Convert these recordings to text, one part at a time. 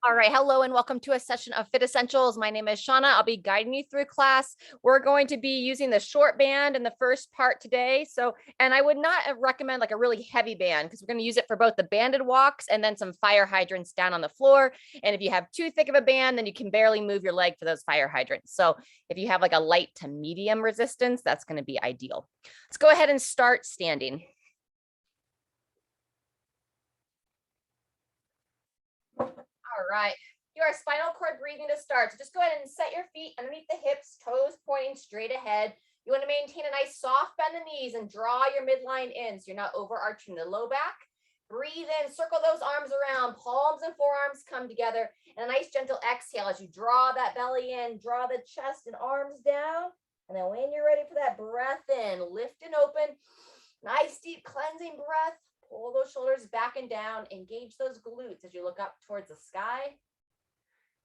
All right, hello and welcome to a session of Fit Essentials. My name is Shauna. I'll be guiding you through class. We're going to be using the short band in the first part today. And I would not recommend like a really heavy band because we're going to use it for both the banded walks and then some fire hydrants down on the floor. And if you have too thick of a band, then you can barely move your leg for those fire hydrants. So if you have like a light to medium resistance, that's going to be ideal. Let's go ahead and start standing. All right, do our spinal cord breathing to start. So just go ahead and set your feet underneath the hips, toes pointing straight ahead. You want to maintain a nice soft bend in the knees and draw your midline in so you're not overarching the low back. Breathe in, circle those arms around, palms and forearms come together, and a nice gentle exhale as you draw that belly in, draw the chest and arms down. And then when you're ready for that breath in, lift and open. Nice deep cleansing breath. Pull those shoulders back and down. Engage those glutes as you look up towards the sky.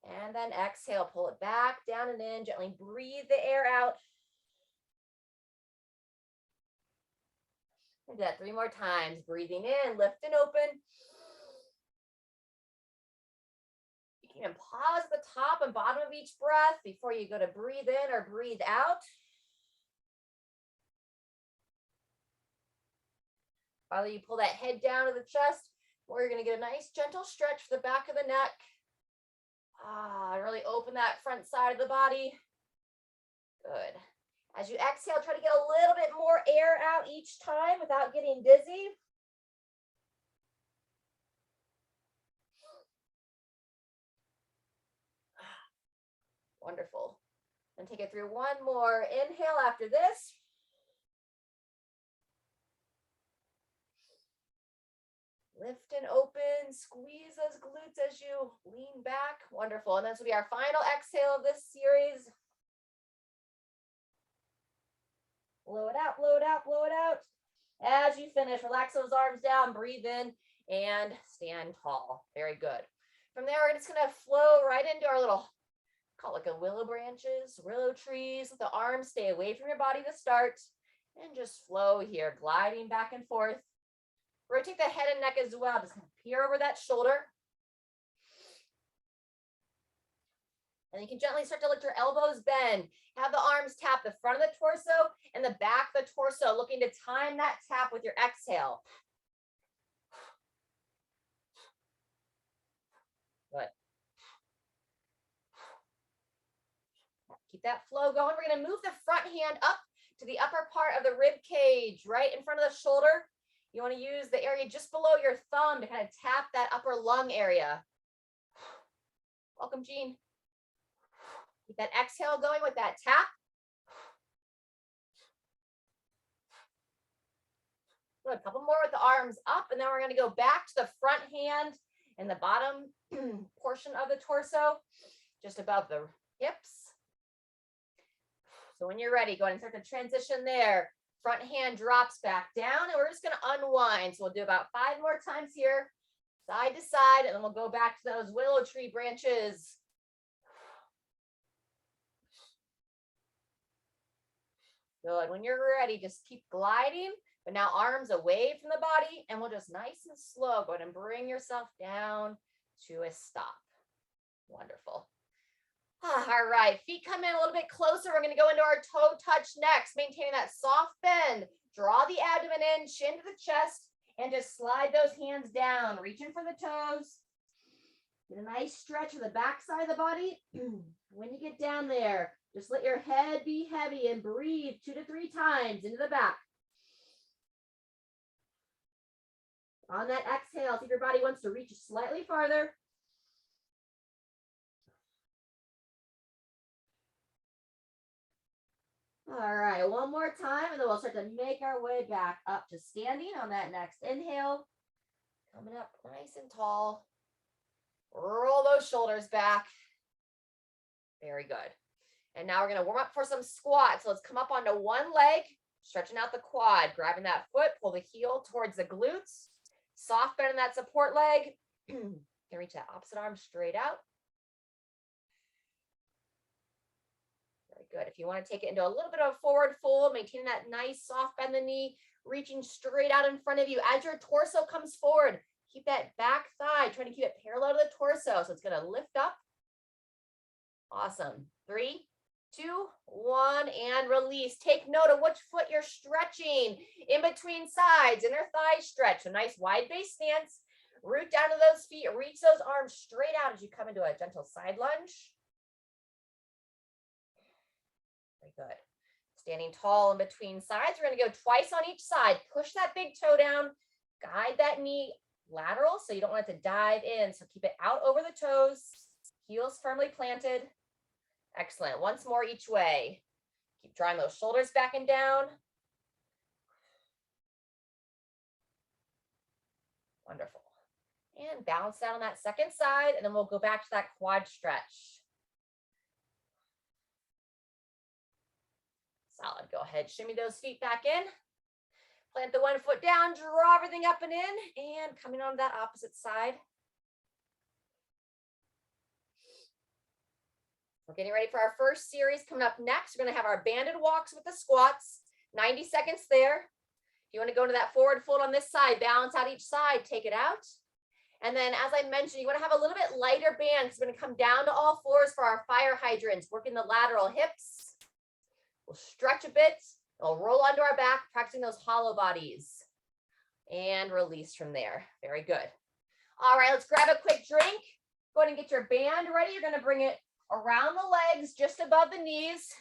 And then exhale, pull it back, down and in. Gently breathe the air out. Do that 3 more times. Breathing in, lift and open. You can even pause at the top and bottom of each breath before you go to breathe in or breathe out. While you pull that head down to the chest, or you're going to get a nice gentle stretch for the back of the neck. Really open that front side of the body. Good. As you exhale, try to get a little bit more air out each time without getting dizzy. Wonderful. And take it through one more inhale after this. Lift and open, squeeze those glutes as you lean back. Wonderful. And this will be our final exhale of this series. Blow it out, blow it out, blow it out. As you finish, relax those arms down, breathe in, and stand tall. Very good. From there, we're just going to flow right into our little, call it like a willow branches, willow trees. Let the arms stay away from your body to start. And just flow here, gliding back and forth. Rotate the head and neck as well. Just kind of peer over that shoulder. And you can gently start to let your elbows bend. Have the arms tap the front of the torso and the back of the torso, looking to time that tap with your exhale. Good. Keep that flow going. We're going to move the front hand up to the upper part of the rib cage, right in front of the shoulder. You want to use the area just below your thumb to kind of tap that upper lung area. Welcome, Jean. Keep that exhale going with that tap. Good. A couple more with the arms up, and then we're going to go back to the front hand and the bottom portion of the torso, just above the hips. So when you're ready, go ahead and start to transition there. Front hand drops back down, and we're just going to unwind. So we'll do about 5 more times here, side to side, and then we'll go back to those willow tree branches. Good. When you're ready, just keep gliding, but now arms away from the body, and we'll just nice and slow go ahead and bring yourself down to a stop. Wonderful. All right, feet come in a little bit closer. We're going to go into our toe touch next, maintaining that soft bend. Draw the abdomen in, chin to the chest, and just slide those hands down, reaching for the toes. Get a nice stretch of the back side of the body. When you get down there, just let your head be heavy and breathe 2 to 3 times into the back. On that exhale, see if your body wants to reach slightly farther. All right, one more time, and then we'll start to make our way back up to standing on that next inhale. Coming up nice and tall. Roll those shoulders back. Very good. And now we're going to warm up for some squats. So let's come up onto one leg, stretching out the quad, grabbing that foot, pull the heel towards the glutes. Soft bend in that support leg. You can reach that opposite arm straight out. Good. If you want to take it into a little bit of a forward fold, maintaining that nice soft bend in the knee, reaching straight out in front of you. As your torso comes forward, keep that back thigh, trying to keep it parallel to the torso. So it's going to lift up. Awesome. 3, 2, 1, and release. Take note of which foot you're stretching in between sides, inner thigh stretch. A nice wide base stance. Root down to those feet. Reach those arms straight out as you come into a gentle side lunge. Very good. Standing tall in between sides. We're going to go twice on each side. Push that big toe down. Guide that knee lateral so you don't want it to dive in. So keep it out over the toes. Heels firmly planted. Excellent. Once more each way. Keep drawing those shoulders back and down. Wonderful. And balance out on that second side, and then we'll go back to that quad stretch. Solid. Go ahead, shimmy those feet back in. Plant the one foot down, draw everything up and in, and coming on that opposite side. We're getting ready for our first series. Coming up next, we're going to have our banded walks with the squats. 90 seconds there. If you want to go to that forward fold on this side, balance out each side, take it out. And then, as I mentioned, you want to have a little bit lighter band because we're going to come down to all fours for our fire hydrants, working the lateral hips. We'll stretch a bit. We'll roll onto our back, practicing those hollow bodies. And release from there. Very good. All right, let's grab a quick drink. Go ahead and get your band ready. You're going to bring it around the legs, just above the knees.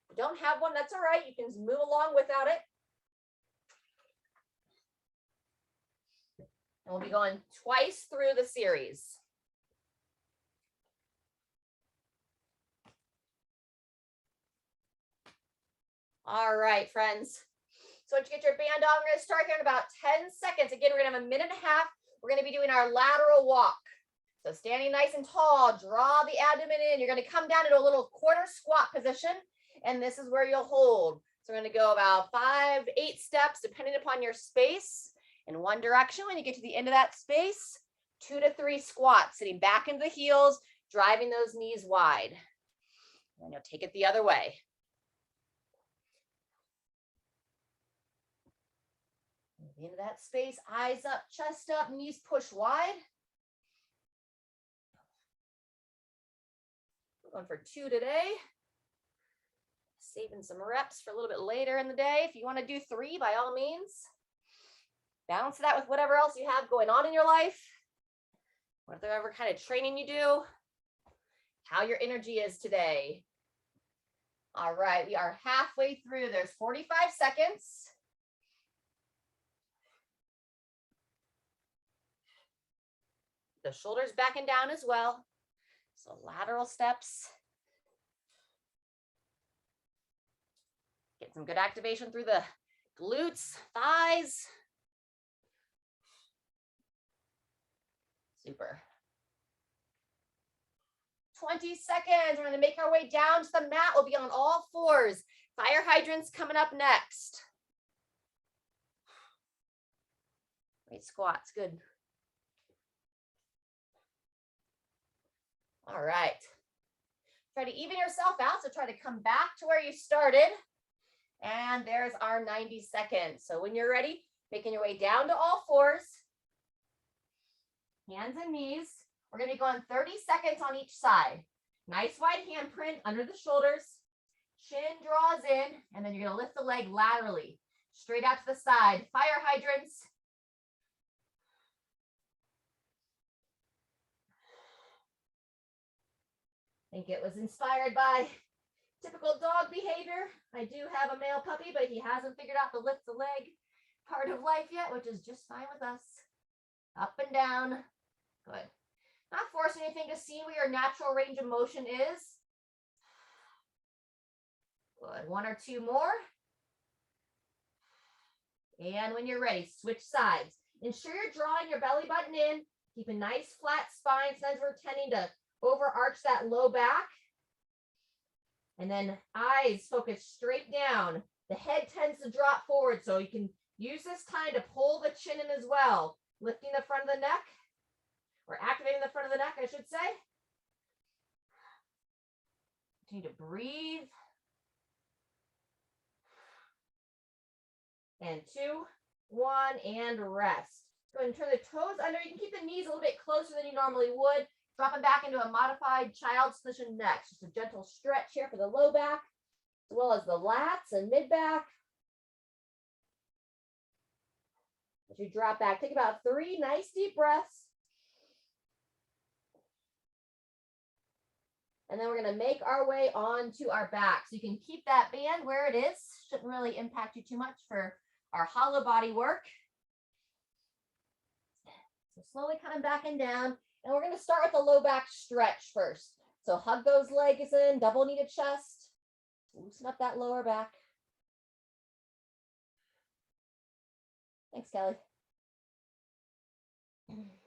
If you don't have one, that's all right. You can move along without it. And we'll be going twice through the series. All right, friends. So once you get your band on, we're going to start here in about 10 seconds. Again, we're going to have a minute and a half. We're going to be doing our lateral walk. So standing nice and tall, draw the abdomen in. You're going to come down into a little quarter squat position, and this is where you'll hold. So we're going to go about 5, 8 steps, depending upon your space, in one direction. When you get to the end of that space, 2 to 3 squats, sitting back into the heels, driving those knees wide. And you'll take it the other way. Into that space, eyes up, chest up, knees push wide. We're going for 2 today. Saving some reps for a little bit later in the day. If you want to do 3, by all means. Balance that with whatever else you have going on in your life. Whatever kind of training you do. How your energy is today. All right, we are halfway through. There's 45 seconds. The shoulders back and down as well. So lateral steps. Get some good activation through the glutes, thighs. Super. 20 seconds. We're going to make our way down to the mat. We'll be on all fours. Fire hydrants coming up next. Great squats. Good. All right. Try to even yourself out. So try to come back to where you started. And there's our 90 seconds. So when you're ready, making your way down to all fours. Hands and knees. We're going to be going 30 seconds on each side. Nice wide handprint under the shoulders. Chin draws in. And then you're going to lift the leg laterally. Straight out to the side. Fire hydrants. I think it was inspired by typical dog behavior. I do have a male puppy, but he hasn't figured out the lift the leg part of life yet, which is just fine with us. Up and down. Good. Not forcing anything, to see where your natural range of motion is. Good. 1 or 2 more. And when you're ready, switch sides. Ensure you're drawing your belly button in. Keep a nice flat spine. Sometimes we're tending to overarch that low back. And then eyes focus straight down. The head tends to drop forward, so you can use this time to pull the chin in as well. Lifting the front of the neck, or activating the front of the neck, I should say. Continue to breathe. And 2, 1, and rest. Go ahead and turn the toes under. You can keep the knees a little bit closer than you normally would. Dropping back into a modified child's position next. Just a gentle stretch here for the low back, as well as the lats and mid back. As you drop back, take about 3 nice deep breaths. And then we're going to make our way onto our back. So you can keep that band where it is. Shouldn't really impact you too much for our hollow body work. So slowly coming back and down. And we're going to start with the low back stretch first. So hug those legs in, double kneaded chest. Loosen up that lower back. Thanks, Kelly.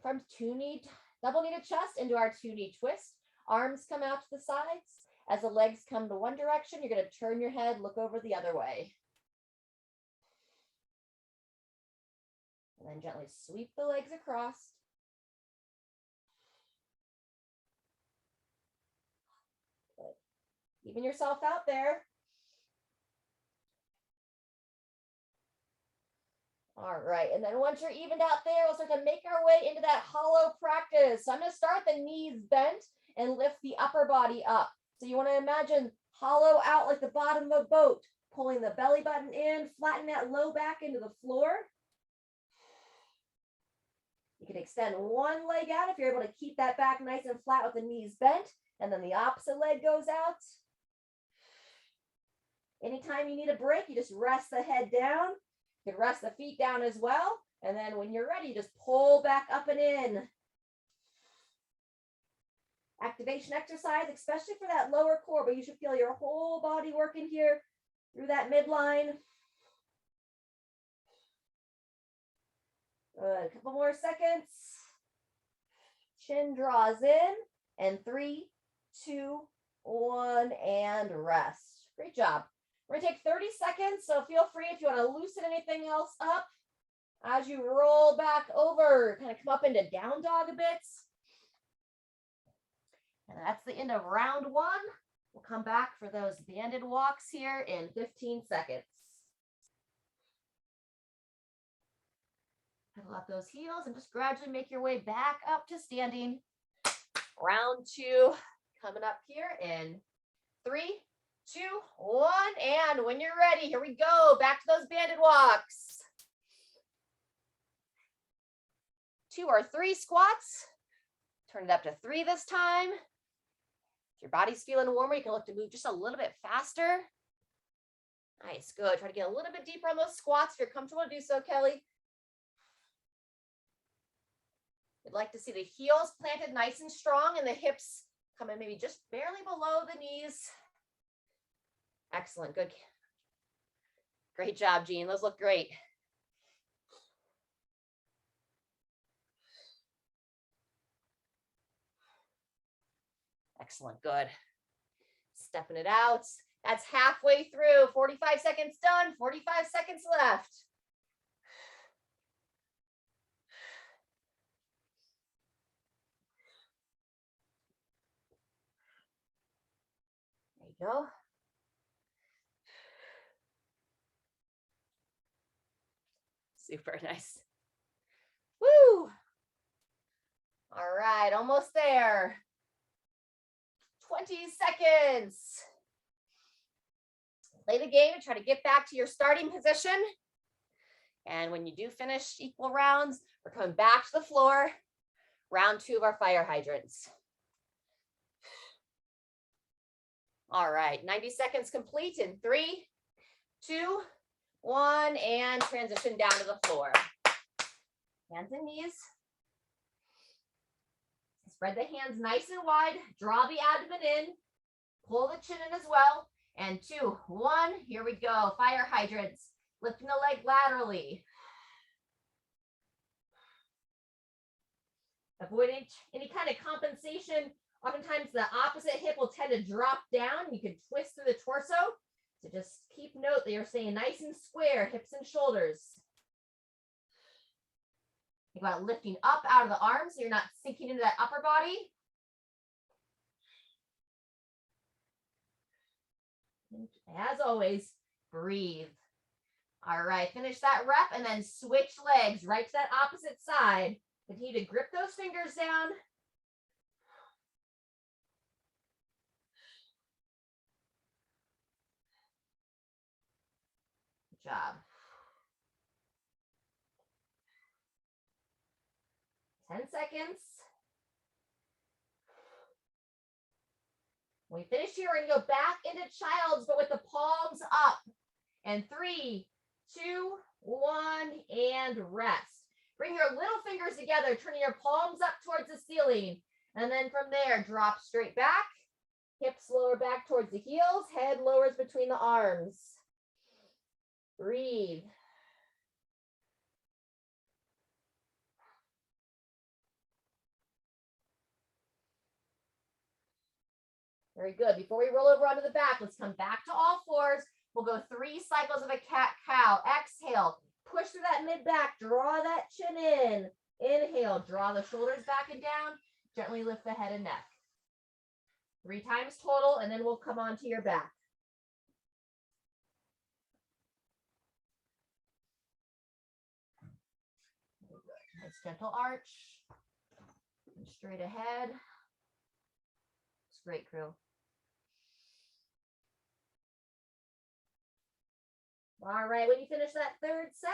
From double kneaded chest into our 2-knee twist. Arms come out to the sides. As the legs come to one direction, you're going to turn your head, look over the other way. And then gently sweep the legs across. Good. Even yourself out there. All right, and then once you're evened out there, we'll start to make our way into that hollow practice. So I'm going to start the knees bent and lift the upper body up. So you want to imagine hollow out like the bottom of a boat, pulling the belly button in, flatten that low back into the floor. You can extend one leg out if you're able to keep that back nice and flat with the knees bent, and then the opposite leg goes out. Anytime you need a break, you just rest the head down. You can rest the feet down as well. And then when you're ready, just pull back up and in. Activation exercise, especially for that lower core, but you should feel your whole body working here through that midline. Good, a couple more seconds. Chin draws in, and 3, 2, 1, and rest. Great job. We're gonna take 30 seconds, so feel free if you want to loosen anything else up as you roll back over, kind of come up into down dog a bit. And that's the end of round 1. We'll come back for those banded walks here in 15 seconds. Pedal up those heels and just gradually make your way back up to standing. Round 2 coming up here in 3, 2, 1, and when you're ready, here we go. Back to those banded walks. 2 or 3 squats. Turn it up to 3 this time. If your body's feeling warmer, you can look to move just a little bit faster. Nice, good. Try to get a little bit deeper on those squats if you're comfortable to do so, Kelly. We'd like to see the heels planted nice and strong and the hips coming maybe just barely below the knees. Excellent, good. Great job, Jean. Those look great. Excellent, good. Stepping it out. That's halfway through. 45 seconds done, 45 seconds left. There you go. Super nice. Woo! All right, almost there. 20 seconds. Play the game and try to get back to your starting position. And when you do finish equal rounds, we're coming back to the floor. Round 2 of our fire hydrants. All right, 90 seconds complete in 3, 2, 1, and transition down to the floor. Hands and knees. Spread the hands nice and wide. Draw the abdomen in. Pull the chin in as well. And 2, 1, here we go. Fire hydrants. Lifting the leg laterally. Avoid any kind of compensation. Oftentimes the opposite hip will tend to drop down. You can twist through the torso. So just keep note that you're staying nice and square, hips and shoulders. Think about lifting up out of the arms so you're not sinking into that upper body. As always, breathe. All right, finish that rep and then switch legs right to that opposite side. Continue to grip those fingers down. Good job. 10 seconds. When we finish here, we're going to go back into child's, but with the palms up. And 3, 2, 1, and rest. Bring your little fingers together, turning your palms up towards the ceiling. And then from there, drop straight back. Hips lower back towards the heels. Head lowers between the arms. Breathe. Very good. Before we roll over onto the back, let's come back to all fours. We'll go 3 cycles of a cat-cow. Exhale. Push through that mid-back. Draw that chin in. Inhale. Draw the shoulders back and down. Gently lift the head and neck. 3 times total, and then we'll come on to your back. Nice gentle arch. And straight ahead. It's great, crew. All right, when you finish that 3rd set,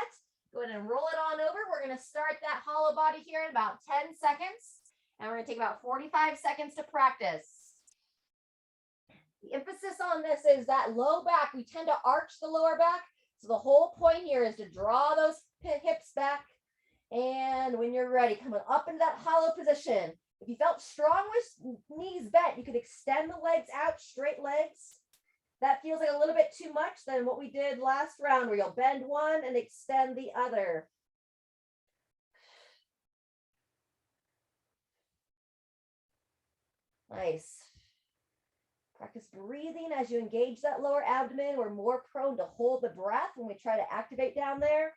go ahead and roll it on over. We're going to start that hollow body here in about 10 seconds, and we're going to take about 45 seconds to practice. The emphasis on this is that low back. We tend to arch the lower back, so the whole point here is to draw those hips back, and when you're ready, coming up into that hollow position. If you felt strong with knees bent, you could extend the legs out, straight legs. That feels like a little bit too much than what we did last round, where you'll bend one and extend the other. Nice. Practice breathing as you engage that lower abdomen. We're more prone to hold the breath when we try to activate down there.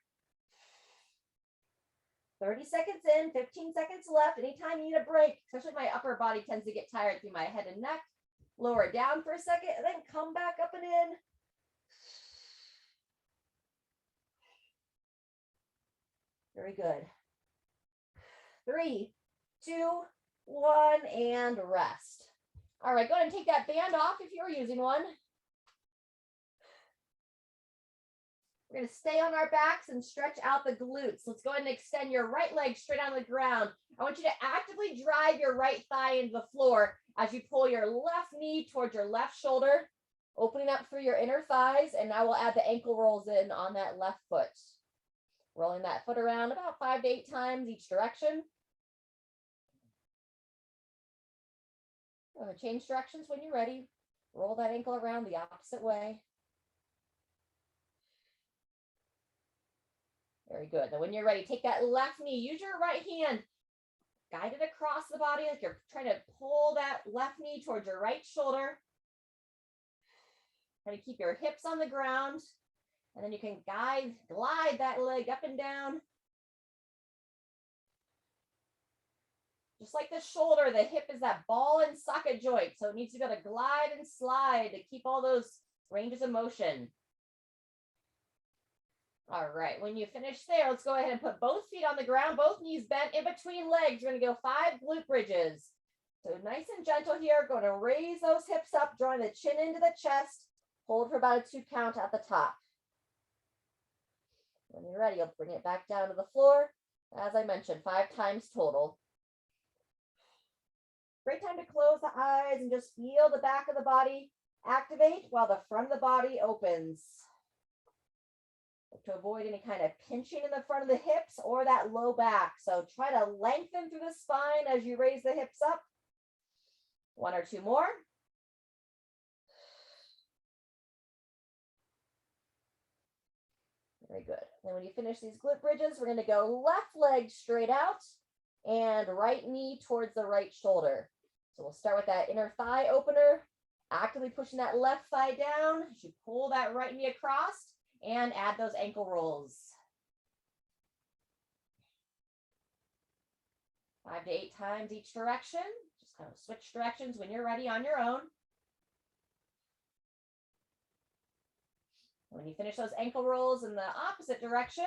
30 seconds in, 15 seconds left. Anytime you need a break, especially my upper body tends to get tired through my head and neck. Lower it down for a second and then come back up and in. Very good. 3, 2, 1, and rest. All right, go ahead and take that band off if you're using one. We're going to stay on our backs and stretch out the glutes. Let's go ahead and extend your right leg straight on the ground. I want you to actively drive your right thigh into the floor as you pull your left knee towards your left shoulder, opening up through your inner thighs. And now we'll add the ankle rolls in on that left foot. Rolling that foot around about 5 to 8 times each direction. Change directions when you're ready. Roll that ankle around the opposite way. Very good. Now when you're ready, take that left knee. Use your right hand. Guide it across the body like you're trying to pull that left knee towards your right shoulder. Try to keep your hips on the ground. And then you can glide that leg up and down. Just like the shoulder, the hip is that ball and socket joint. So it needs to be able to glide and slide to keep all those ranges of motion. All right, when you finish there, let's go ahead and put both feet on the ground, both knees bent in between legs. You're going to go 5 glute bridges. So nice and gentle here. Going to raise those hips up, drawing the chin into the chest. Hold for about a 2 count at the top. When you're ready, you'll bring it back down to the floor. As I mentioned, 5 times total. Great time to close the eyes and just feel the back of the body activate while the front of the body opens. To avoid any kind of pinching in the front of the hips or that low back. So try to lengthen through the spine as you raise the hips up. 1 or 2 more. Very good. And when you finish these glute bridges, we're going to go left leg straight out and right knee towards the right shoulder. So we'll start with that inner thigh opener, actively pushing that left thigh down as you pull that right knee across. And add those ankle rolls. 5 to 8 times each direction. Just kind of switch directions when you're ready on your own. When you finish those ankle rolls in the opposite direction,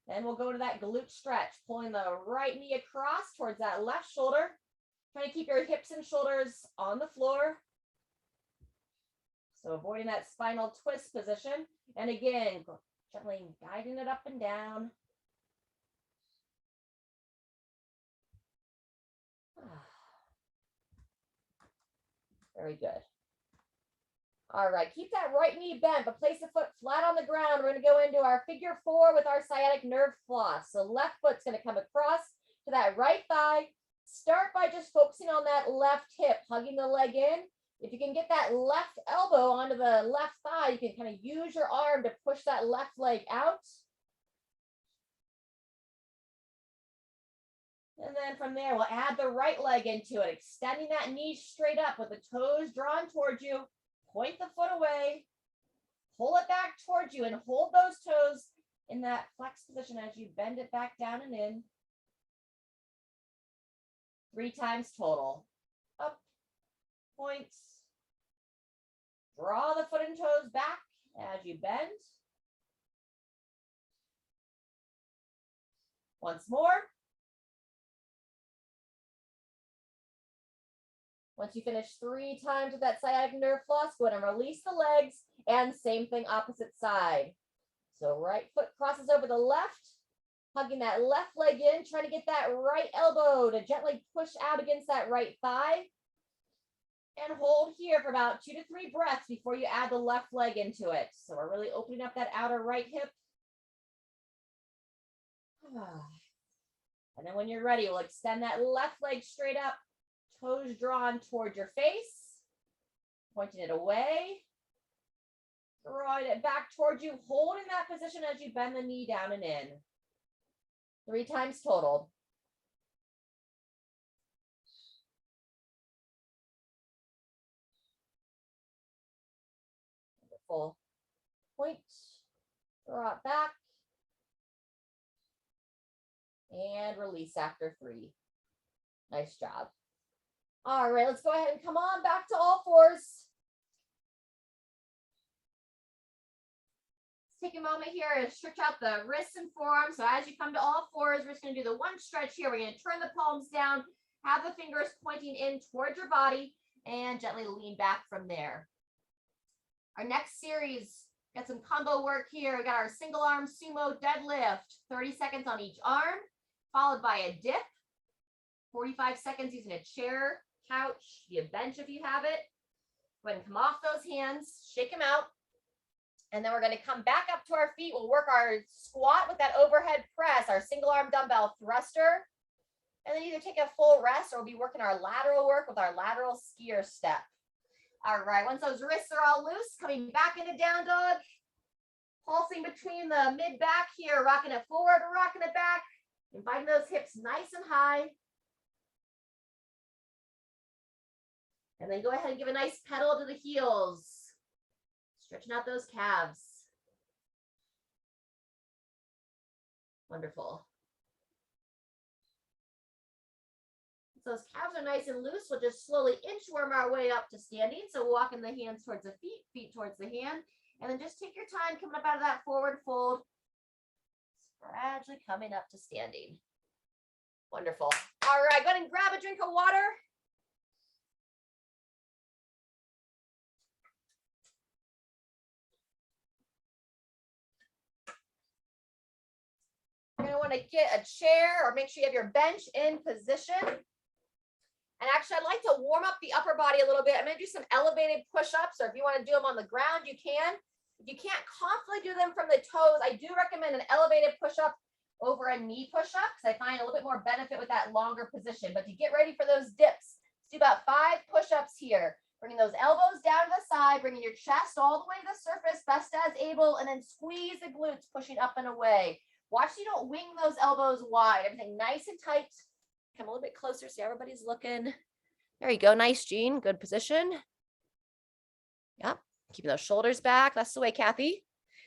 then we'll go to that glute stretch, pulling the right knee across towards that left shoulder. Trying to keep your hips and shoulders on the floor. So avoiding that spinal twist position. And again, gently guiding it up and down. Very good. All right, keep that right knee bent, but place the foot flat on the ground. We're going to go into our figure 4 with our sciatic nerve floss. So left foot's going to come across to that right thigh. Start by just focusing on that left hip, hugging the leg in. If you can get that left elbow onto the left thigh, you can kind of use your arm to push that left leg out. And then from there, we'll add the right leg into it, extending that knee straight up with the toes drawn towards you. Point the foot away, pull it back towards you, and hold those toes in that flex position as you bend it back down and in. 3 times total. Up, point. Draw the foot and toes back as you bend. Once more. Once you finish 3 times with that sciatic nerve floss, go ahead and release the legs, and same thing opposite side. So right foot crosses over the left, hugging that left leg in, trying to get that right elbow to gently push out against that right thigh. And hold here for about 2 to 3 breaths before you add the left leg into it. So we're really opening up that outer right hip. And then when you're ready, we'll extend that left leg straight up, toes drawn toward your face, pointing it away, drawing it back towards you, holding that position as you bend the knee down and in. 3 times total. Wonderful. Point, draw it back, and release after 3. Nice job. All right, let's go ahead and come on back to all fours. Let's take a moment here and stretch out the wrists and forearms. So as you come to all fours, we're just going to do the one stretch here. We're going to turn the palms down, have the fingers pointing in towards your body, and gently lean back from there. Our next series, got some combo work here. We got our single-arm Sumo Deadlift, 30 seconds on each arm, followed by a dip, 45 seconds using a chair, couch, a bench if you have it. Go ahead and come off those hands, shake them out. And then we're going to come back up to our feet. We'll work our squat with that overhead press, our single arm dumbbell thruster. And then either take a full rest or we'll be working our lateral work with our lateral skier step. All right, once those wrists are all loose, coming back into down dog. Pulsing between the mid back here, rocking it forward, rocking it back. Inviting those hips nice and high. And then go ahead and give a nice pedal to the heels. Stretching out those calves. Wonderful. So those calves are nice and loose. We'll just slowly inchworm our way up to standing. So walking the hands towards the feet, feet towards the hand. And then just take your time coming up out of that forward fold. Gradually coming up to standing. Wonderful. All right, go ahead and grab a drink of water. You're going to want to get a chair or make sure you have your bench in position. And actually, I'd like to warm up the upper body a little bit. I'm going to do some elevated push-ups, or if you want to do them on the ground, you can. If you can't confidently do them from the toes, I do recommend an elevated push-up over a knee push-up because I find a little bit more benefit with that longer position. But to get ready for those dips, let's do about 5 push-ups here. Bringing those elbows down to the side, bringing your chest all the way to the surface, best as able, and then squeeze the glutes, pushing up and away. Watch so you don't wing those elbows wide. Everything nice and tight. Come a little bit closer so everybody's looking. There you go. Nice, Jean. Good position. Yep. Keeping those shoulders back. That's the way, Kathy.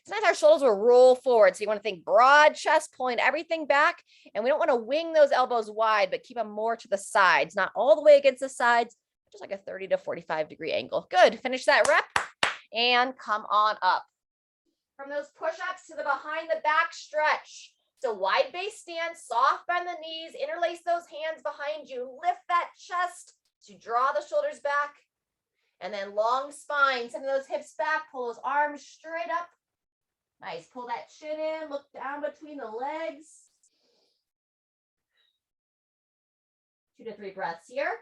Sometimes our shoulders will roll forward. So you want to think broad chest, pulling everything back. And we don't want to wing those elbows wide, but keep them more to the sides, not all the way against the sides, just like a 30 to 45 degree angle. Good. Finish that rep and come on up. from those push-ups to the behind the back stretch. So wide base stance, soft bend the knees, interlace those hands behind you, lift that chest to draw the shoulders back, and then long spine, send those hips back, pull those arms straight up. Nice, pull that chin in, look down between the legs. 2 to 3 breaths here.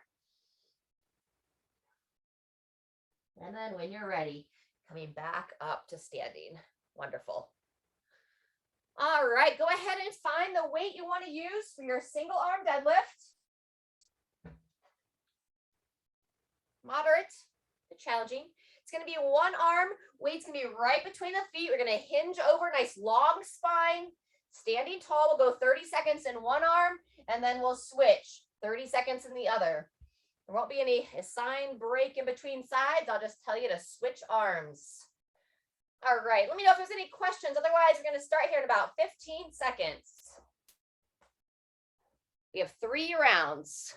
And then when you're ready, coming back up to standing. Wonderful. All right, go ahead and find the weight you want to use for your single arm deadlift. Moderate to challenging. It's going to be one arm. Weight's going to be right between the feet. We're going to hinge over, nice long spine. Standing tall, we'll go 30 seconds in one arm, and then we'll switch 30 seconds in the other. There won't be any assigned break in between sides. I'll just tell you to switch arms. All right, let me know if there's any questions. Otherwise, we're going to start here in about 15 seconds. We have 3 rounds.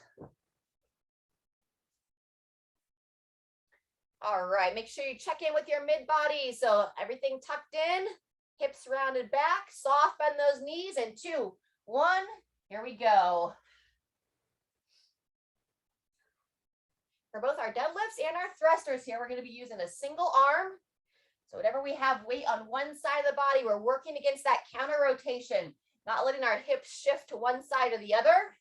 All right, make sure you check in with your mid body. So everything tucked in, hips rounded back, soft bend those knees, and 2, 1, here we go. For both our deadlifts and our thrusters here, we're going to be using a single arm. So whatever we have weight on one side of the body, we're working against that counter rotation, not letting our hips shift to one side or the other.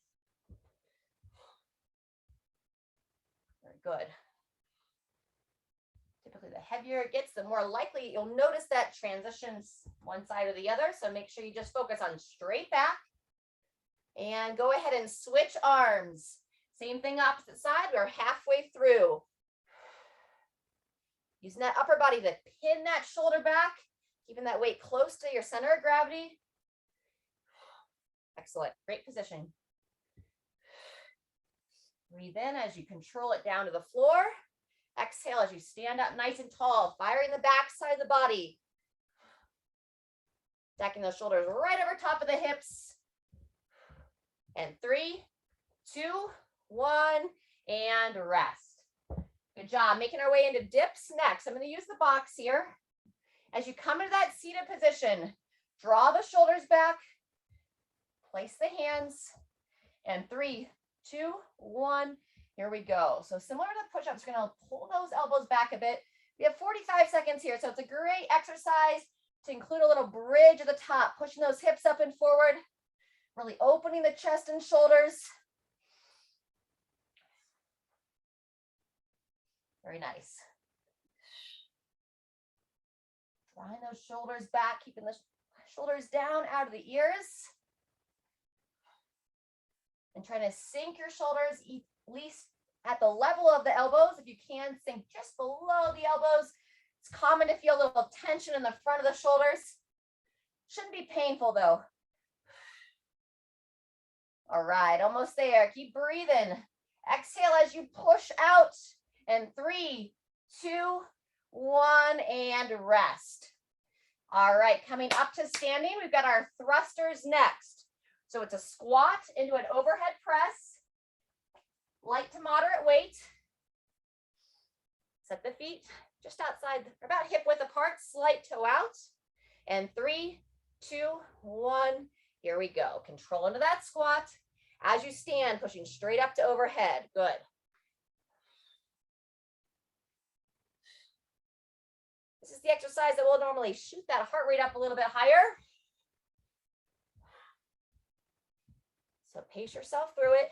Very good. Typically, the heavier it gets, the more likely you'll notice that transitions one side or the other. So make sure you just focus on straight back and go ahead and switch arms. Same thing, opposite side. We're halfway through. Using that upper body to pin that shoulder back, keeping that weight close to your center of gravity. Excellent. Great position. Breathe in as you control it down to the floor. Exhale as you stand up nice and tall, firing the back side of the body. Stacking those shoulders right over top of the hips. And 3, 2, 1, and rest. Good job. Making our way into dips next. I'm going to use the box here. As you come into that seated position, draw the shoulders back, place the hands, and 3, 2, 1, here we go. So similar to push-ups, we're going to pull those elbows back a bit. We have 45 seconds here, so it's a great exercise to include a little bridge at the top, pushing those hips up and forward, really opening the chest and shoulders. Very nice. Drawing those shoulders back, keeping the shoulders down out of the ears. And trying to sink your shoulders at least at the level of the elbows. If you can, sink just below the elbows. It's common to feel a little tension in the front of the shoulders. Shouldn't be painful though. All right, almost there. Keep breathing. Exhale as you push out. And 3, 2, 1, and rest. All right, coming up to standing, we've got our thrusters next. So it's a squat into an overhead press, light to moderate weight. Set the feet just outside, about hip width apart, slight toe out. And 3, 2, 1, here we go. Control into that squat. As you stand, pushing straight up to overhead. Good. This is the exercise that will normally shoot that heart rate up a little bit higher. So pace yourself through it.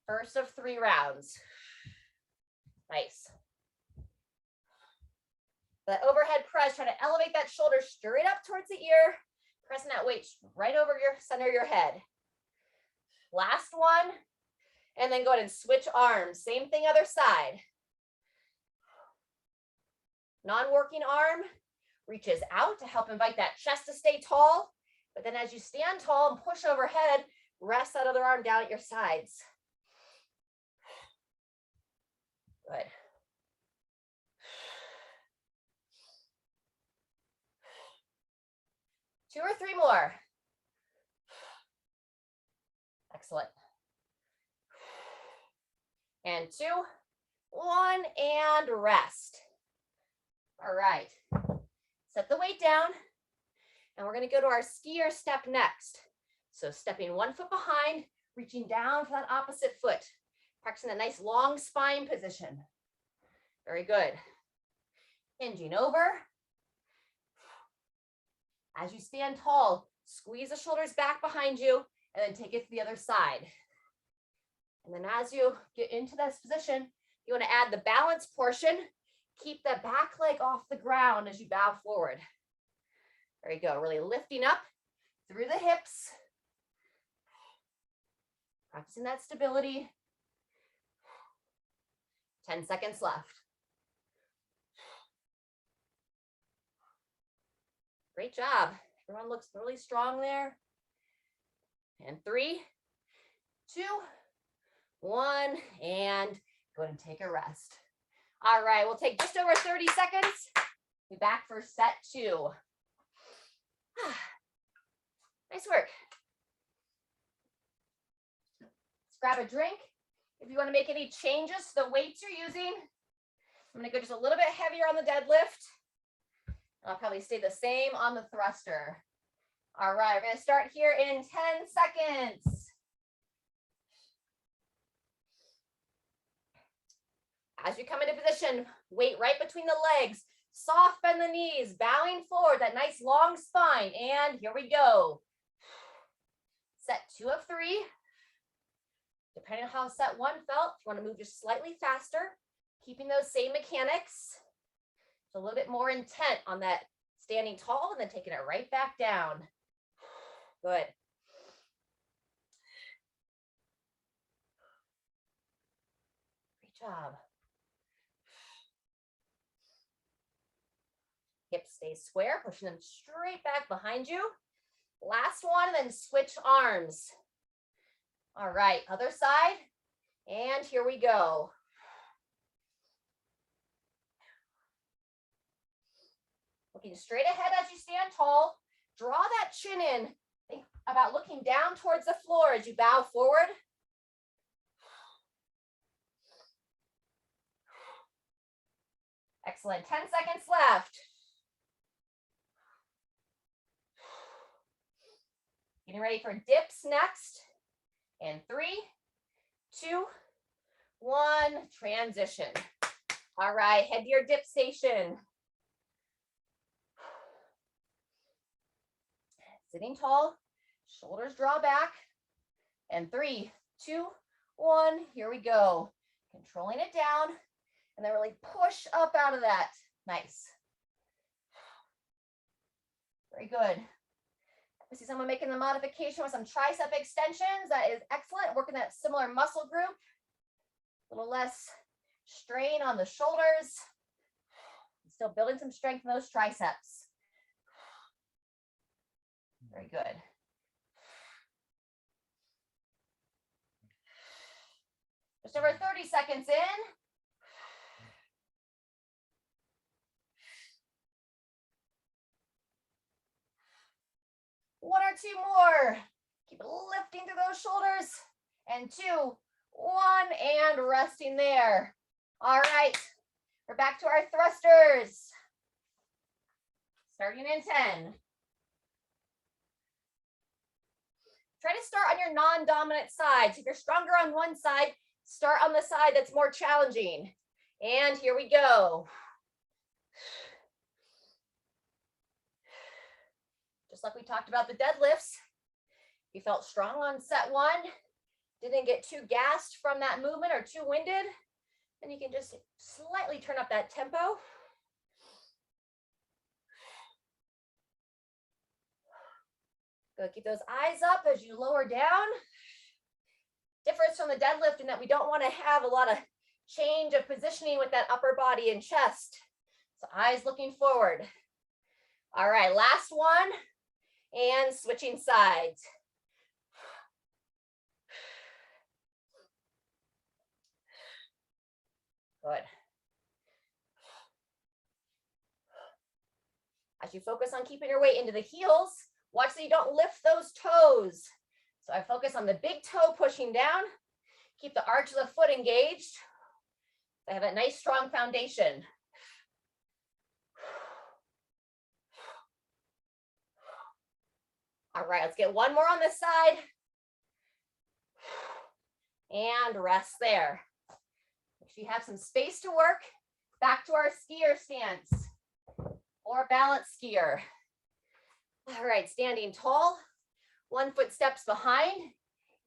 First of 3 rounds. Nice. The overhead press, try to elevate that shoulder straight up towards the ear, pressing that weight right over your center of your head. Last one, and then go ahead and switch arms. Same thing, other side. Non-working arm reaches out to help invite that chest to stay tall. But then as you stand tall and push overhead, rest that other arm down at your sides. Good. Two or 3 more. Excellent. And 2, 1, and rest. All right. Set the weight down. And we're going to go to our skier step next. So stepping 1 foot behind, reaching down for that opposite foot. Practicing a nice long spine position. Very good. Hinging over. As you stand tall, squeeze the shoulders back behind you and then take it to the other side. And then as you get into this position, you want to add the balance portion. Keep the back leg off the ground as you bow forward. There you go. Really lifting up through the hips. Practicing that stability. 10 seconds left. Great job. Everyone looks really strong there. And 3, 2, 1, and go ahead and take a rest. All right, we'll take just over 30 seconds. Be back for set 2. Nice work. Let's grab a drink. If you want to make any changes to the weights you're using, I'm going to go just a little bit heavier on the deadlift. I'll probably stay the same on the thruster. All right, we're going to start here in 10 seconds. As you come into position, weight right between the legs, soft bend the knees, bowing forward, that nice long spine. And here we go. Set 2 of 3. Depending on how set 1 felt, if you want to move just slightly faster, keeping those same mechanics. So a little bit more intent on that standing tall and then taking it right back down. Good. Great job. Hips stay square, pushing them straight back behind you. Last one, and then switch arms. All right, other side. And here we go. Looking straight ahead as you stand tall. Draw that chin in. Think about looking down towards the floor as you bow forward. Excellent. 10 seconds left. Getting ready for dips next. And 3, 2, 1, transition. All right, head to your dip station. Sitting tall, shoulders draw back. And 3, 2, 1, here we go. Controlling it down, and then really push up out of that. Nice. Very good. I see someone making the modification with some tricep extensions. That is excellent. Working that similar muscle group. A little less strain on the shoulders. Still building some strength in those triceps. Very good. Just over 30 seconds in. One or two more. Keep lifting through those shoulders. And 2, 1, and resting there. All right, we're back to our thrusters. Starting in 10. Try to start on your non-dominant side. So if you're stronger on one side, start on the side that's more challenging. And here we go. Just like we talked about the deadlifts, you felt strong on set 1, didn't get too gassed from that movement or too winded, then you can just slightly turn up that tempo. Go keep those eyes up as you lower down. Difference from the deadlift in that we don't want to have a lot of change of positioning with that upper body and chest. So eyes looking forward. All right, last one. And switching sides. Good. As you focus on keeping your weight into the heels, watch that you don't lift those toes. So I focus on the big toe pushing down. Keep the arch of the foot engaged. I have a nice strong foundation. All right, let's get one more on this side. And rest there. Make sure you have some space to work. Back to our skier stance or balance skier. All right, standing tall, 1 foot steps behind,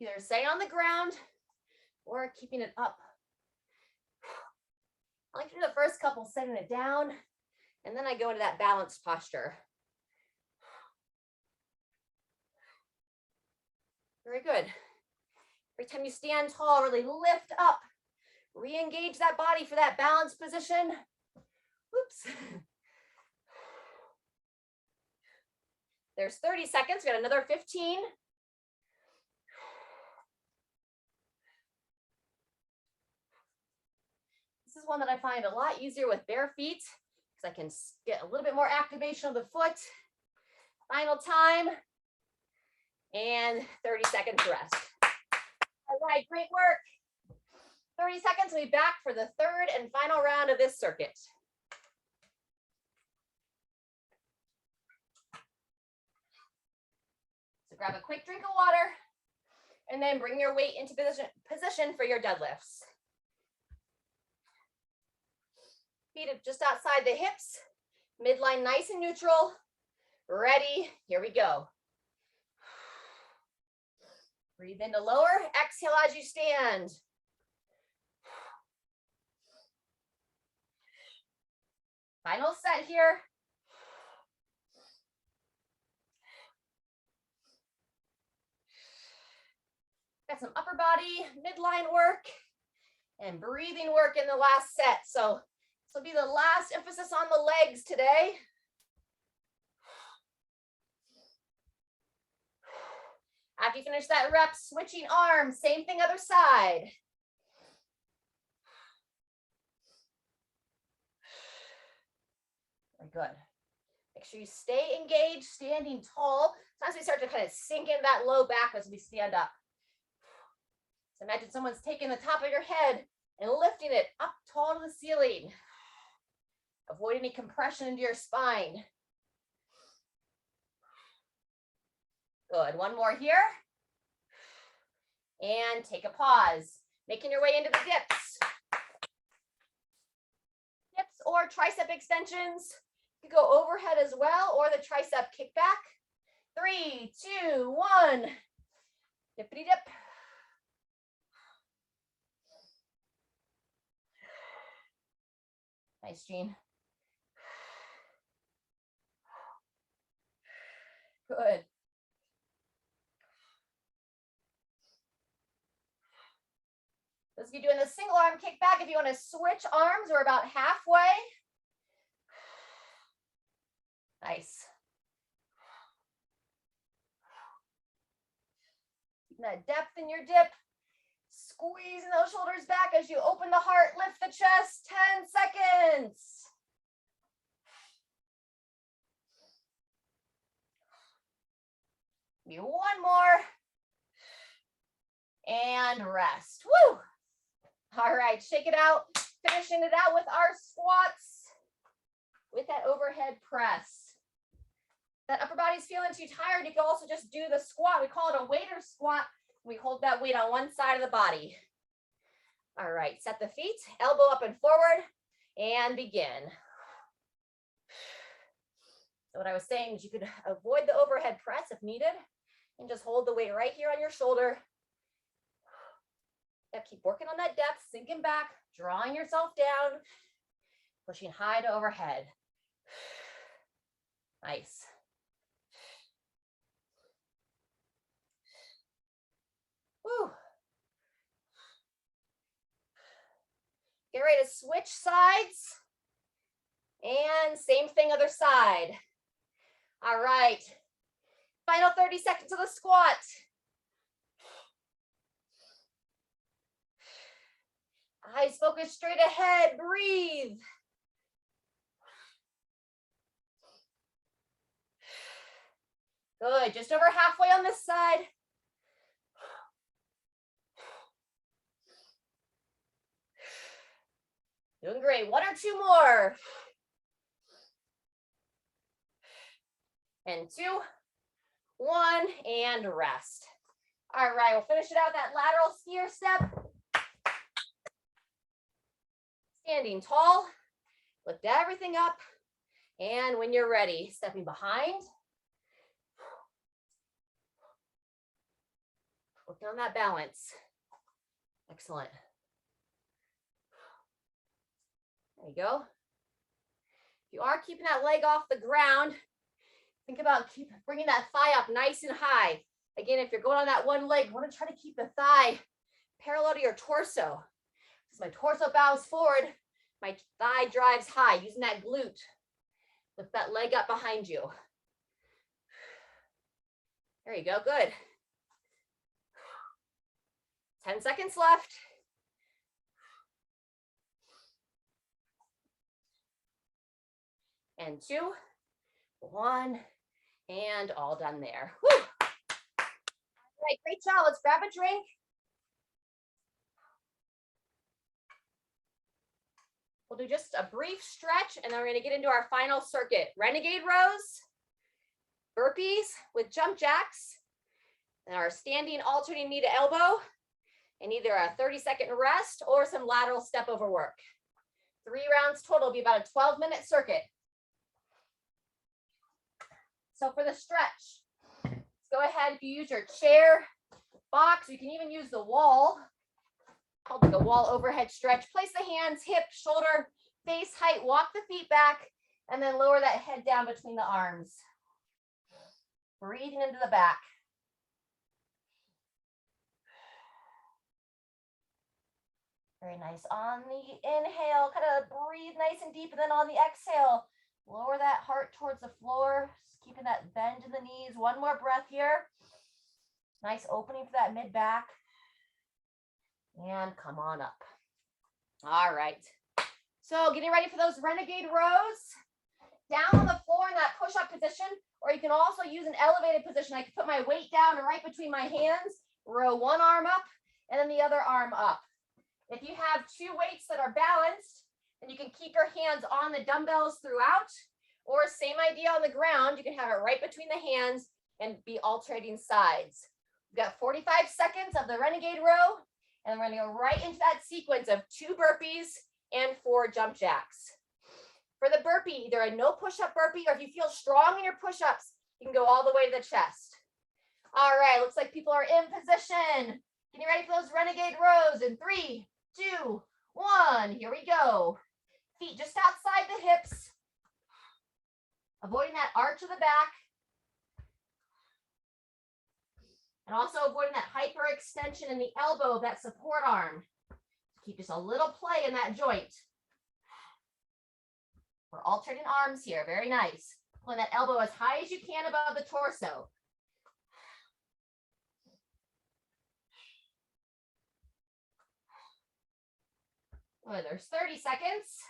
either staying on the ground or keeping it up. I like to do the first couple setting it down, and then I go into that balanced posture. Very good. Every time you stand tall, really lift up. Re-engage that body for that balanced position. Whoops. There's 30 seconds. We got another 15. This is one that I find a lot easier with bare feet because I can get a little bit more activation of the foot. Final time. And 30 seconds rest. All right, great work. 30 seconds, we'll be back for the third and final round of this circuit. So grab a quick drink of water and then bring your weight into position for your deadlifts. Feet up just outside the hips, midline nice and neutral. Ready, here we go. Breathe in to lower, exhale as you stand. Final set here. Got some upper body, midline work, and breathing work in the last set. So this will be the last emphasis on the legs today. After you finish that rep, switching arms, same thing other side. Very good. Make sure you stay engaged, standing tall. Sometimes we start to kind of sink in that low back as we stand up. So imagine someone's taking the top of your head and lifting it up tall to the ceiling. Avoid any compression into your spine. Good, one more here. And take a pause, making your way into the dips. Dips or tricep extensions. You can go overhead as well, or the tricep kickback. 3, 2, 1. Dippity dip. Nice, Jean. Good. Those of you doing the single arm kickback, if you want to switch arms, we're about halfway. Nice. Keeping that depth in your dip. Squeezing those shoulders back as you open the heart, lift the chest, 10 seconds. Maybe one more. And rest. Woo! All right, shake it out. Finishing it out with our squats with that overhead press. That upper body's feeling too tired, you can also just do the squat. We call it a waiter squat. We hold that weight on one side of the body. All right, set the feet, elbow up and forward, and begin. So what I was saying is you could avoid the overhead press if needed, and just hold the weight right here on your shoulder. Keep working on that depth, sinking back, drawing yourself down, pushing high to overhead. Nice. Woo. Get ready to switch sides. And same thing, other side. All right. Final 30 seconds of the squat. Eyes focus straight ahead, breathe. Good, just over halfway on this side. Doing great, 1 or 2 more. And 2, 1, and rest. All right, we'll finish it out with that lateral skier step. Standing tall, lift everything up, and when you're ready, stepping behind. Working on that balance. Excellent. There you go. If you are keeping that leg off the ground, think about bringing that thigh up nice and high. Again, if you're going on that one leg, you want to try to keep the thigh parallel to your torso. As my torso bows forward, my thigh drives high, using that glute. Lift that leg up behind you. There you go, good. 10 seconds left. And 2, 1, and all done there. Whew. All right, great job. Let's grab a drink. We'll do just a brief stretch, and then we're going to get into our final circuit. Renegade rows, burpees with jump jacks, and our standing alternating knee to elbow, and either a 30-second rest or some lateral step over work. 3 rounds total will be about a 12-minute circuit. So for the stretch, let's go ahead. If you use your chair, box, you can even use the wall, called like a wall overhead stretch. Place the hands, hip, shoulder, face height, walk the feet back, and then lower that head down between the arms. Breathing into the back. Very nice. On the inhale, kind of breathe nice and deep, and then on the exhale, lower that heart towards the floor, just keeping that bend in the knees. One more breath here. Nice opening for that mid back. And come on up. All right. So getting ready for those Renegade rows. Down on the floor in that push-up position, or you can also use an elevated position. I can put my weight down right between my hands, row one arm up, and then the other arm up. If you have 2 weights that are balanced, then you can keep your hands on the dumbbells throughout, or same idea on the ground. You can have it right between the hands and be alternating sides. We've got 45 seconds of the Renegade row, and we're going to go right into that sequence of 2 burpees and 4 jump jacks. For the burpee, either a no push-up burpee, or if you feel strong in your push-ups, you can go all the way to the chest. All right, looks like people are in position. Getting ready for those Renegade rows in 3, 2, 1. Here we go. Feet just outside the hips. Avoiding that arch of the back. And also avoiding that hyperextension in the elbow of that support arm. Keep just a little play in that joint. We're alternating arms here. Very nice. Pulling that elbow as high as you can above the torso. Good. There's 30 seconds.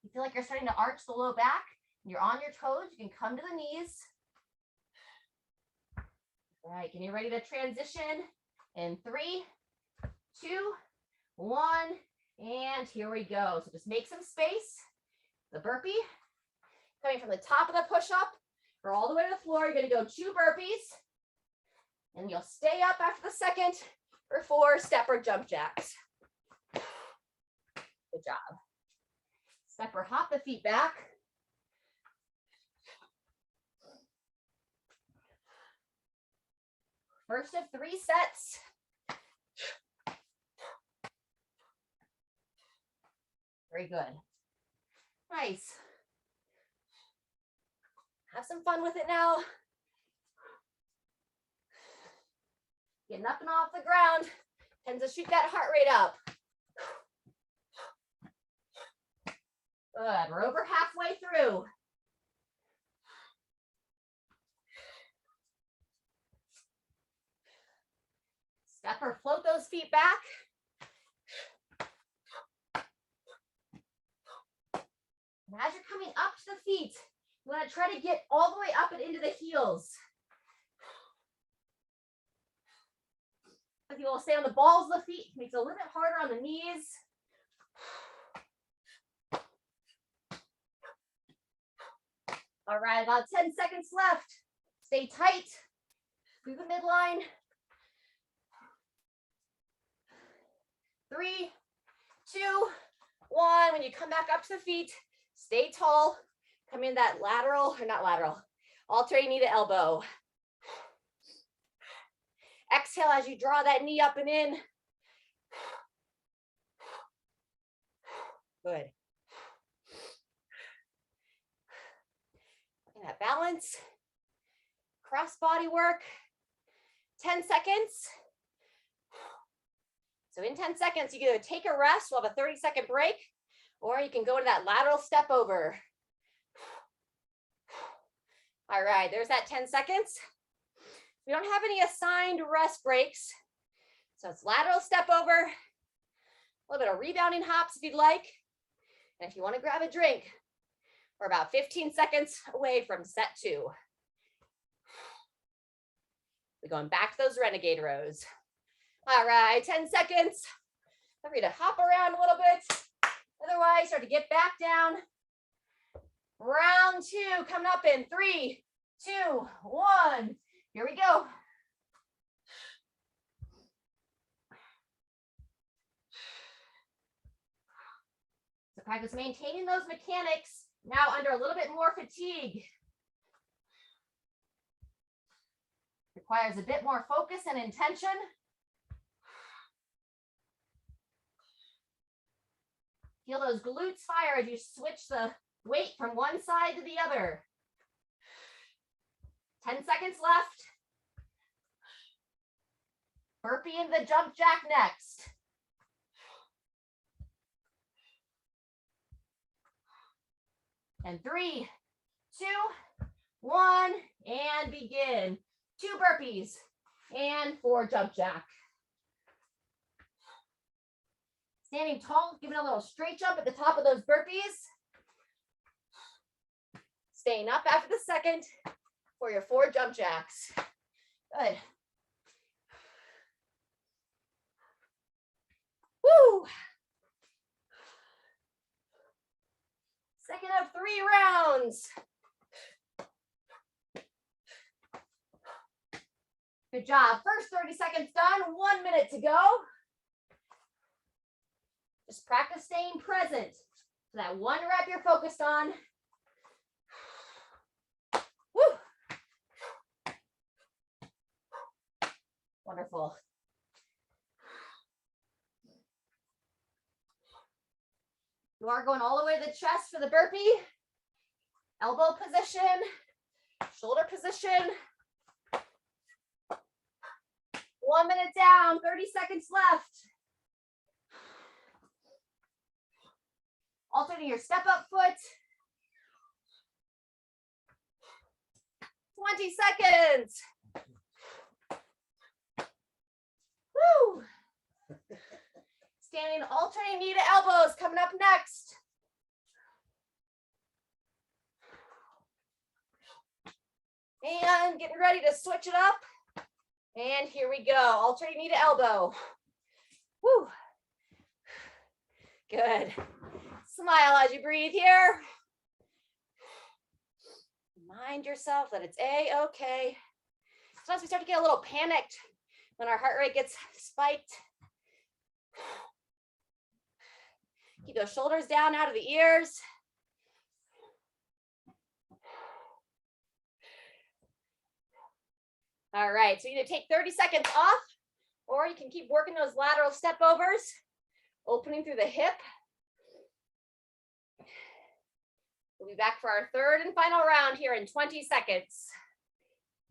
You feel like you're starting to arch the low back. You're on your toes. You can come to the knees. All right. Getting ready to transition in 3, 2, 1. And here we go. So just make some space. The burpee, coming from the top of the push-up or all the way to the floor. You're going to go 2 burpees. And you'll stay up after the second for 4 step or jump jacks. Good job. Step or hop the feet back. First of 3 sets. Very good. Nice. Have some fun with it now. Getting up and off the ground tends to shoot that heart rate up. Good. We're over halfway through. Step or float those feet back. And as you're coming up to the feet, you want to try to get all the way up and into the heels. If you will stay on the balls of the feet, it makes it a little bit harder on the knees. All right, about 10 seconds left. Stay tight through the midline. 3, 2, 1. When you come back up to the feet, stay tall. Come in that lateral, or not lateral, alternating knee to elbow. Exhale as you draw that knee up and in. Good. And that balance. Cross body work. 10 seconds. So in 10 seconds, you can either take a rest, we'll have a 30-second break, or you can go to that lateral step over. All right, there's that 10 seconds. We don't have any assigned rest breaks. So it's lateral step over, a little bit of rebounding hops if you'd like. And if you want to grab a drink, we're about 15 seconds away from set 2. We're going back to those Renegade rows. All right, 10 seconds. Feel free to hop around a little bit. Otherwise, start to get back down. Round 2 coming up in 3, 2, 1. Here we go. So practice maintaining those mechanics now under a little bit more fatigue. Requires a bit more focus and intention. Feel those glutes fire as you switch the weight from one side to the other. 10 seconds left. Burpee into the jump jack next. And 3, 2, 1, and begin. 2 burpees and 4 jump jack. Standing tall, giving a little straight jump at the top of those burpees. Staying up after the second for your 4 jump jacks. Good. Woo! Second of 3 rounds. Good job. First 30 seconds done. 1 minute to go. Just practice staying present. So that one rep you're focused on. Woo! Wonderful. You are going all the way to the chest for the burpee. Elbow position, shoulder position. 1 minute down, 30 seconds left. Alternating your step up foot. 20 seconds. Woo! Standing alternating knee to elbows coming up next. And getting ready to switch it up. And here we go. Alternating knee to elbow. Woo. Good. Smile as you breathe here. Remind yourself that it's A-okay. Sometimes we start to get a little panicked when our heart rate gets spiked. Keep those shoulders down out of the ears. All right, so either take 30 seconds off, or you can keep working those lateral step overs, opening through the hip. We'll be back for our third and final round here in 20 seconds.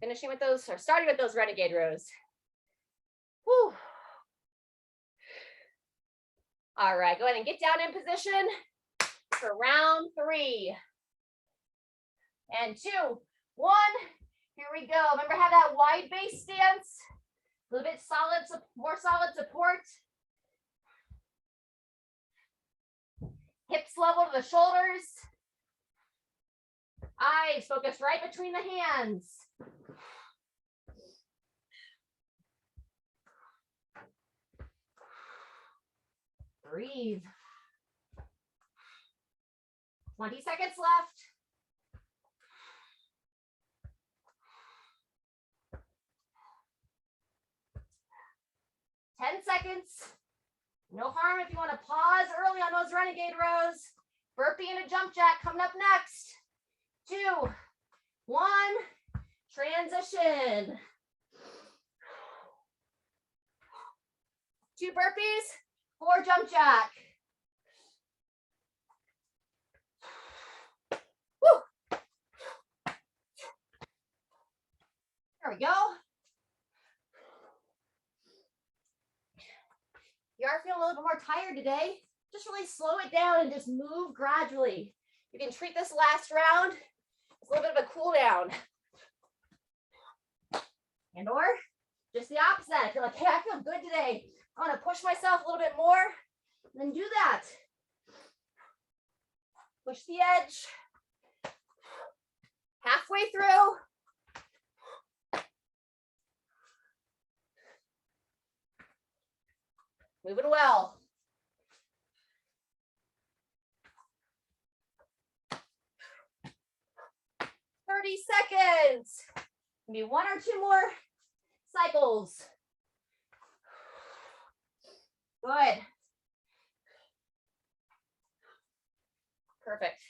Finishing with those, or starting with those Renegade rows. Whew. All right, go ahead and get down in position for round 3. And 2, 1. Here we go. Remember, have that wide base stance. A little bit solid, more solid support. Hips level to the shoulders. Eyes focus right between the hands. Breathe. 20 seconds left. 10 seconds. No harm if you want to pause early on those Renegade rows. Burpee and a jump jack coming up next. 2, 1, transition. 2 burpees, 4 jump jack. Woo. There we go. You are feeling a little bit more tired today. Just really slow it down and just move gradually. You can treat this last round as a little bit of a cool down. And or just the opposite. I feel like, hey, I feel good today. I want to push myself a little bit more. Then do that. Push the edge. Halfway through. Moving well. "30 seconds. Maybe 1 or 2 more cycles. Good. Perfect.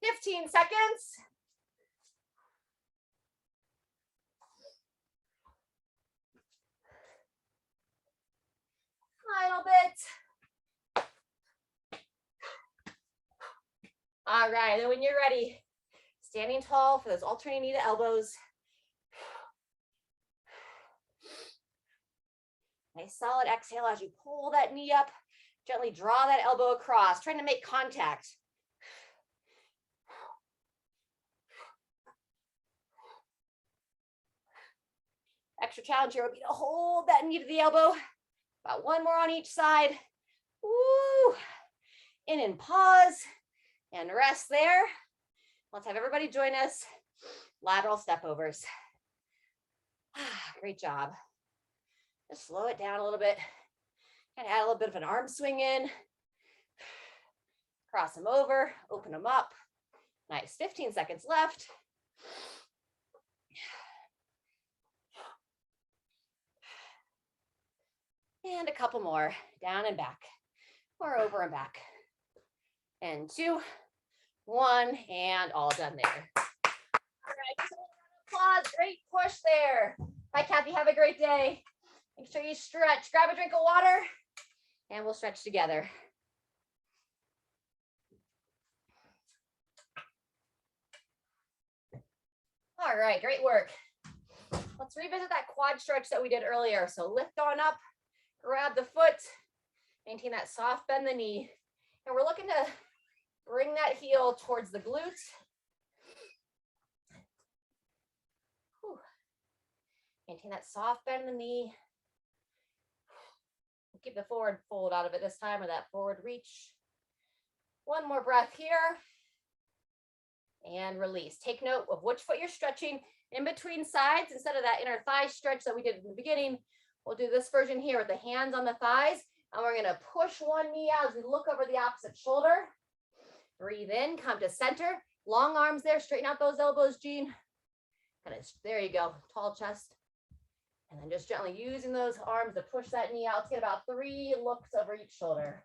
15 seconds. Final bit. All right, then when you're ready, standing tall for those alternating knee to elbows. Nice solid exhale as you pull that knee up. Gently draw that elbow across, trying to make contact. Extra challenge here would be to hold that knee to the elbow. About 1 more on each side. Woo! In and pause and rest there. Let's have everybody join us. Lateral step overs. Great job. Just slow it down a little bit. Kind of add a little bit of an arm swing in. Cross them over, open them up. Nice, 15 seconds left. And a couple more, down and back, or over and back. And 2, 1, and all done there. All right, just a little round of applause, great push there. Bye, Kathy, have a great day. Make sure you stretch, grab a drink of water, and we'll stretch together. All right, great work. Let's revisit that quad stretch that we did earlier. So lift on up, grab the foot, maintain that soft bend in the knee. And we're looking to bring that heel towards the glute. Whew. Maintain that soft bend in the knee. Keep the forward fold out of it this time, or that forward reach. 1 more breath here. And release. Take note of which foot you're stretching in between sides. Instead of that inner thigh stretch that we did in the beginning, we'll do this version here with the hands on the thighs. And we're going to push one knee out as we look over the opposite shoulder. Breathe in, come to center. Long arms there, straighten out those elbows, Jean. Kind of, there you go, tall chest. And then just gently using those arms to push that knee out. Let's get about 3 looks over each shoulder.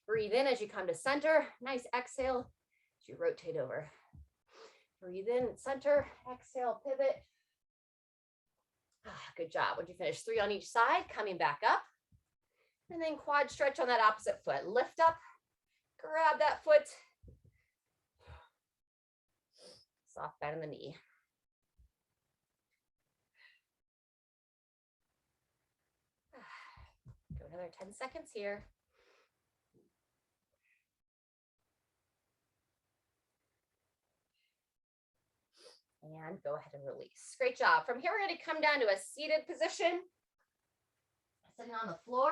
Breathe in as you come to center. Nice exhale as you rotate over. Breathe in, center, exhale, pivot. Good job. Once you finish 3 on each side, coming back up. And then quad stretch on that opposite foot. Lift up, grab that foot. Soft bend in the knee. Go another 10 seconds here. And go ahead and release. Great job. From here, we're going to come down to a seated position. Sitting on the floor.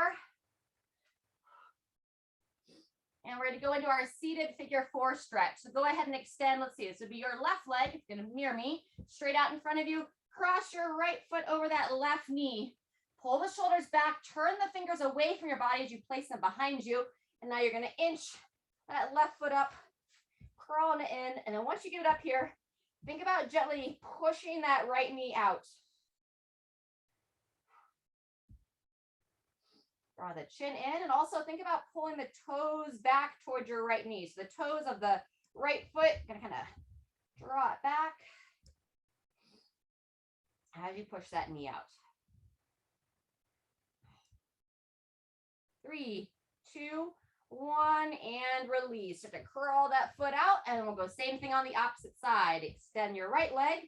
And we're going to go into our seated figure 4 stretch. So go ahead and extend. Let's see. This would be your left leg. It's going to mirror me. Straight out in front of you. Cross your right foot over that left knee. Pull the shoulders back. Turn the fingers away from your body as you place them behind you. And now you're going to inch that left foot up. Crawling it in. And then once you get it up here, think about gently pushing that right knee out. Draw the chin in, and also think about pulling the toes back towards your right knee. So the toes of the right foot, gonna kind of draw it back as you push that knee out. 3, 2, 1, and release. Start to curl that foot out, and we'll go same thing on the opposite side. Extend your right leg,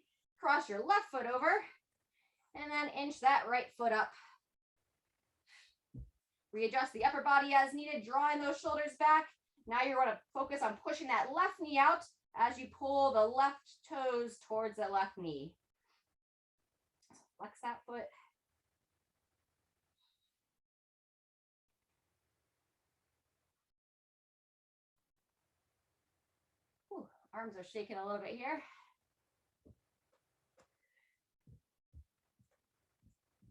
cross your left foot over, and then inch that right foot up. Readjust the upper body as needed, drawing those shoulders back. Now you're going to focus on pushing that left knee out as you pull the left toes towards the left knee. Flex that foot. Whew, arms are shaking a little bit here.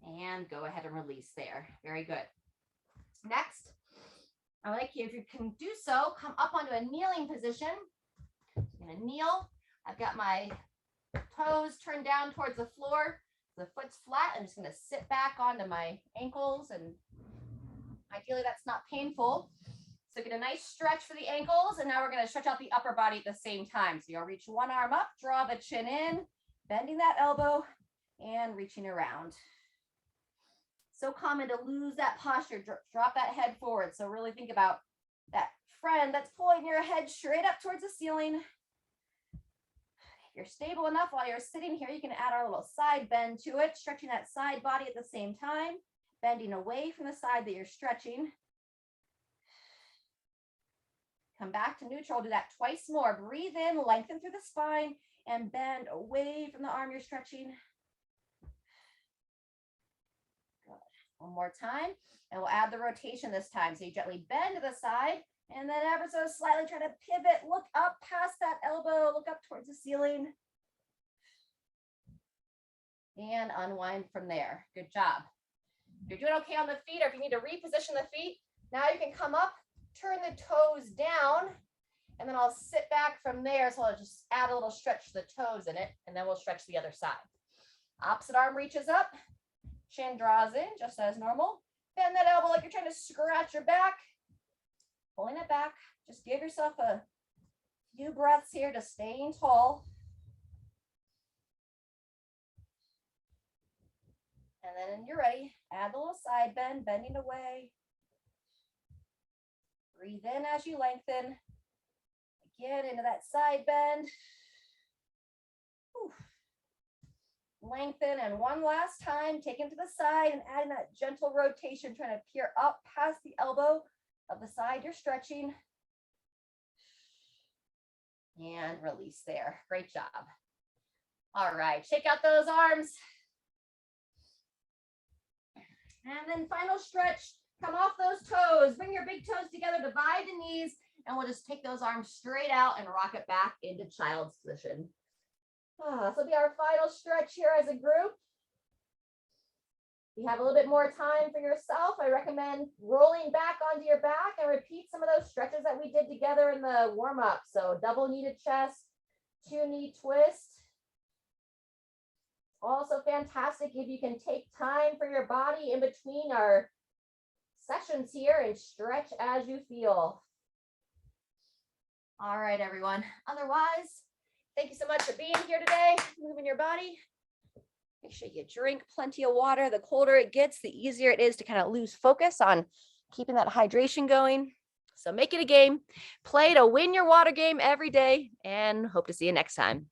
And go ahead and release there. Very good. Next, I would like you, if you can do so, come up onto a kneeling position. I'm going to kneel. I've got my toes turned down towards the floor. The foot's flat. I'm just going to sit back onto my ankles, and ideally that's not painful. So get a nice stretch for the ankles, and now we're going to stretch out the upper body at the same time. So you'll reach one arm up, draw the chin in, bending that elbow, and reaching around. So common to lose that posture, drop that head forward. So really think about that friend that's pulling your head straight up towards the ceiling. If you're stable enough while you're sitting here, you can add our little side bend to it, stretching that side body at the same time, bending away from the side that you're stretching. Come back to neutral, do that twice more. Breathe in, lengthen through the spine, and bend away from the arm you're stretching. One more time, and we'll add the rotation this time. So you gently bend to the side, and then ever so slightly try to pivot, look up past that elbow, look up towards the ceiling, and unwind from there. Good job. If you're doing okay on the feet, or if you need to reposition the feet, now you can come up, turn the toes down, and then I'll sit back from there. So I'll just add a little stretch to the toes in it, and then we'll stretch the other side. Opposite arm reaches up. Chin draws in just as normal. Bend that elbow like you're trying to scratch your back. Pulling it back. Just give yourself a few breaths here to staying tall. And then when you're ready, add a little side bend, bending away. Breathe in as you lengthen. Again, into that side bend. Whew. Lengthen, and one last time, take it to the side and adding that gentle rotation, trying to peer up past the elbow of the side you're stretching. And release there. Great job. All right, shake out those arms. And then final stretch, come off those toes, bring your big toes together, divide the knees, and we'll just take those arms straight out and rock it back into child's position. This will be our final stretch here as a group. If you have a little bit more time for yourself, I recommend rolling back onto your back and repeat some of those stretches that we did together in the warm-up. So double knee to chest, 2 knee twist. Also fantastic if you can take time for your body in between our sessions here and stretch as you feel. All right, everyone. Otherwise, thank you so much for being here today, moving your body. Make sure you drink plenty of water. The colder it gets, the easier it is to kind of lose focus on keeping that hydration going. So make it a game. Play to win your water game every day, and hope to see you next time.